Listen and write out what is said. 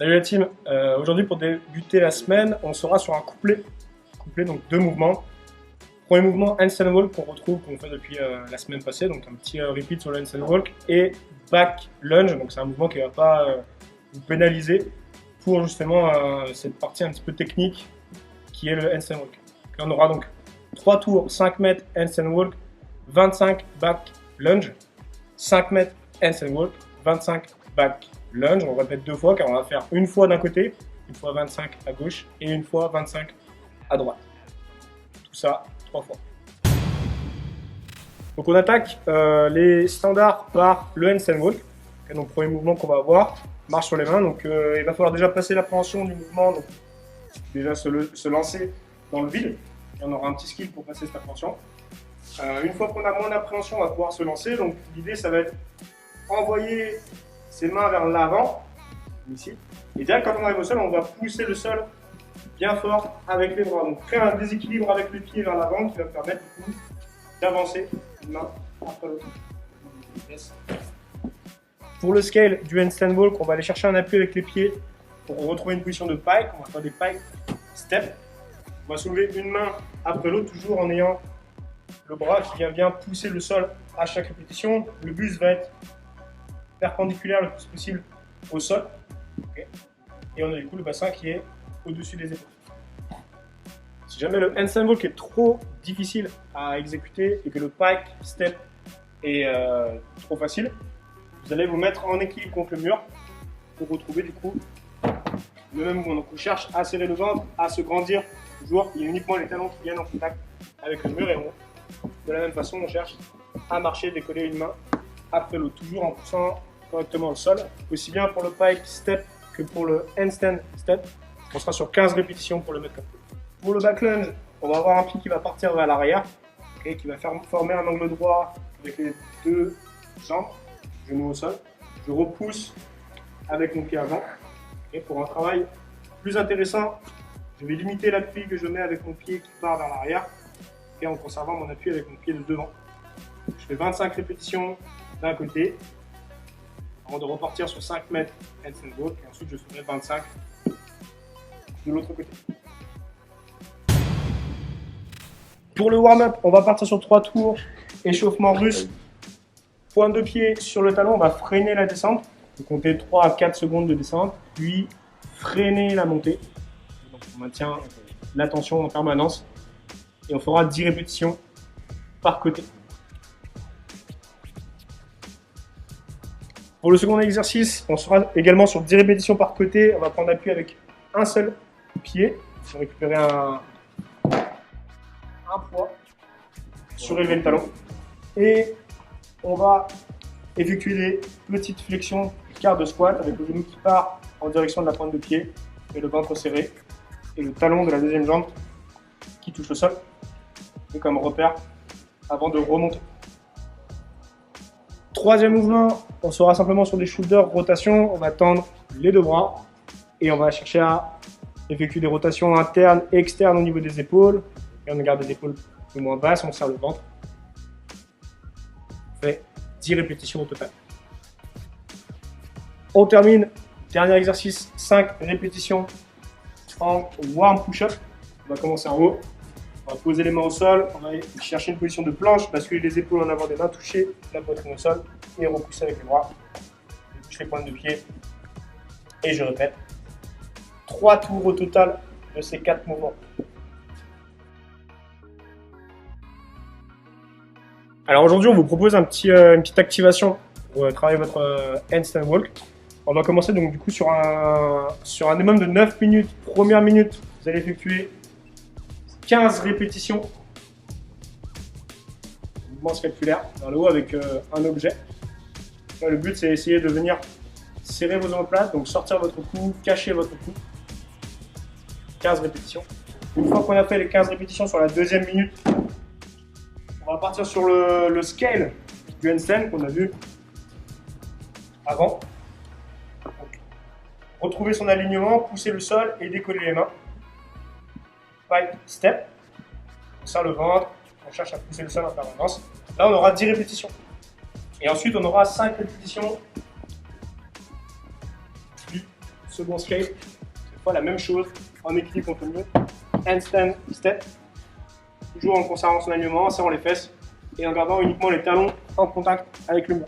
Salut la team, aujourd'hui pour débuter la semaine, on sera sur un couplet, donc deux mouvements. Premier mouvement, handstand walk qu'on retrouve, qu'on fait depuis la semaine passée, donc un petit repeat sur le handstand walk, et back lunge, donc c'est un mouvement qui ne va pas vous pénaliser pour justement cette partie un petit peu technique qui est le handstand walk. Et on aura donc 3 tours, 5 mètres handstand walk, 25 back lunge, 5 mètres handstand walk, 25 back lunge, on répète 2 fois car on va faire une fois d'un côté, une fois 25 à gauche et une fois 25 à droite. Tout ça 3 fois. Donc on attaque les standards par le handstand walk. Et donc premier mouvement qu'on va avoir, marche sur les mains. Donc il va falloir déjà passer l'appréhension du mouvement, donc déjà se lancer dans le vide. Et on aura un petit skill pour passer cette appréhension. Une fois qu'on a moins d'appréhension, on va pouvoir se lancer. Donc l'idée ça va être envoyer ses mains vers l'avant, ici. Et direct quand on arrive au sol, on va pousser le sol bien fort avec les bras. Donc créer un déséquilibre avec les pieds vers l'avant qui va permettre du coup d'avancer une main après l'autre. Yes. Pour le scale du handstand walk, on va aller chercher un appui avec les pieds pour retrouver une position de pike. On va faire des pike step. On va soulever une main après l'autre, toujours en ayant le bras qui vient bien pousser le sol à chaque répétition. Le but va être perpendiculaire le plus possible au sol. Okay. Et on a du coup le bassin qui est au-dessus des épaules. Si jamais le handstand walk est trop difficile à exécuter et que le pike step est trop facile, vous allez vous mettre en équilibre contre le mur pour retrouver du coup le même mouvement. Donc on cherche à serrer le ventre, à se grandir. Toujours, il y a uniquement les talons qui viennent en contact avec le mur et de la même façon on cherche à marcher, décoller une main après l'autre, toujours en poussant correctement le sol, aussi bien pour le pike step que pour le handstand step. On sera sur 15 répétitions pour le mettre comme ça. Pour le back lunge, on va avoir un pied qui va partir vers l'arrière, okay, qui va former un angle droit avec les deux jambes, genoux au sol. Je repousse avec mon pied avant. Okay, pour un travail plus intéressant, je vais limiter l'appui que je mets avec mon pied qui part vers l'arrière, okay, en conservant mon appui avec mon pied de devant. Je fais 25 répétitions d'un côté, avant de repartir sur 5 mètres handstand walk, et ensuite je ferai 25 de l'autre côté. Pour le warm-up, on va partir sur 3 tours, échauffement russe, pointe de pied sur le talon, on va freiner la descente, on va compter 3 à 4 secondes de descente, puis freiner la montée. Donc on maintient la tension en permanence, et on fera 10 répétitions par côté. Pour le second exercice, on sera également sur 10 répétitions par côté. On va prendre appui avec un seul pied. On va récupérer un poids, surélever le talon. Et on va effectuer des petites flexions, quart de squat avec le genou qui part en direction de la pointe de pied et le ventre serré. Et le talon de la deuxième jambe qui touche le sol. Et comme repère avant de remonter. Troisième mouvement, on sera simplement sur des shoulders, rotation. On va tendre les deux bras et on va chercher à effectuer des rotations internes et externes au niveau des épaules. Et on garde les épaules plus ou moins basses, on serre le ventre. On fait 10 répétitions au total. On termine, dernier exercice, 5 répétitions en warm push-up. On va commencer en haut. On va poser les mains au sol, on va chercher une position de planche, basculer les épaules en avant des mains, toucher la poitrine au sol et repousser avec les bras. Je touche les pointes de pied et je répète. 3 tours au total de ces 4 mouvements. Alors aujourd'hui, on vous propose une petite activation pour travailler votre handstand walk. On va commencer donc du coup sur un minimum de 9 minutes. Première minute, vous allez effectuer 15 répétitions, mouvement scapulaire vers le haut avec un objet. Là, le but c'est d'essayer de venir serrer vos omoplates, donc sortir votre cou, cacher votre cou. 15 répétitions. Une fois qu'on a fait les 15 répétitions sur la deuxième minute, on va partir sur le scale du handstand qu'on a vu avant. Donc, retrouver son alignement, pousser le sol et décoller les mains. Pike step, on serre le ventre, on cherche à pousser le sol en permanence. Là, on aura 10 répétitions. Et ensuite, on aura 5 répétitions Second scale, cette fois la même chose, en équilibre contre le mur. Handstand step, toujours en conservant son alignement, en serrant les fesses et en gardant uniquement les talons en contact avec le mur.